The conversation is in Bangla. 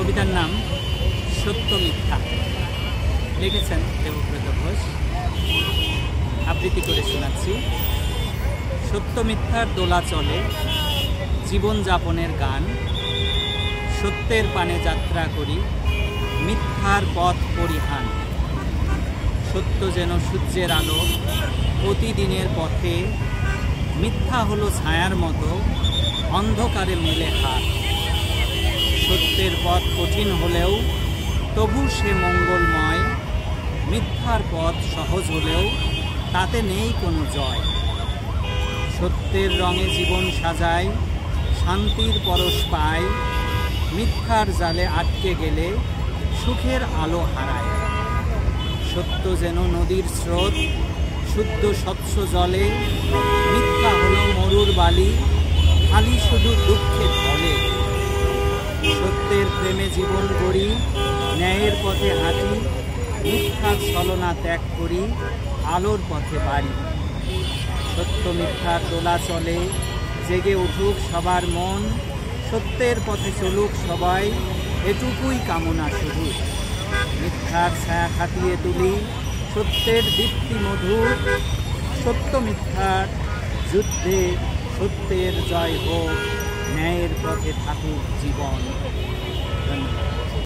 কবিতার নাম সত্য মিথ্যা, লিখেছেন দেবব্রত ঘোষ। আবৃত্তি করে শোনাচ্ছি। সত্য মিথ্যার দোলা চলে জীবনযাপনের গান, সত্যের পানে যাত্রা করি মিথ্যার পথ পরিহান। সত্য যেন সূর্যের আলো প্রতিদিনের পথে, মিথ্যা হলো ছায়ার মতো অন্ধকারে মেলে হাত। সত্যের পথ কঠিন হলেও তবু সে মঙ্গলময়, মিথ্যার পথ সহজ হলেও তাতে নেই কোনো জয়। সত্যের রঙে জীবন সাজায় শান্তির পরশ পায়, মিথ্যার জালে আটকে গেলে সুখের আলো হারায়। সত্য যেন নদীর স্রোত শুদ্ধ স্বচ্ছ জলে, মিথ্যা হলো মরুর বালি খালি শুধু দুঃখে ঢলে। সত্যের প্রেমে জীবন গড়ি ন্যায়ের পথে হাঁটি, মিথ্যার ছলনা ত্যাগ করি আলোর পথে বাড়ি। সত্য মিথ্যার দোলা চলে জেগে উঠুক সবার মন, সত্যের পথে চলুক সবাই এটুকুই কামনা শুধু। মিথ্যার ছায়া খাটিয়ে তুলি সত্যের দীপ্তি মধুর, সত্য মিথ্যার যুদ্ধে সত্যের জয় হোক, ন্যায়ের পথে থাকুক জীবন। ধন্যবাদ।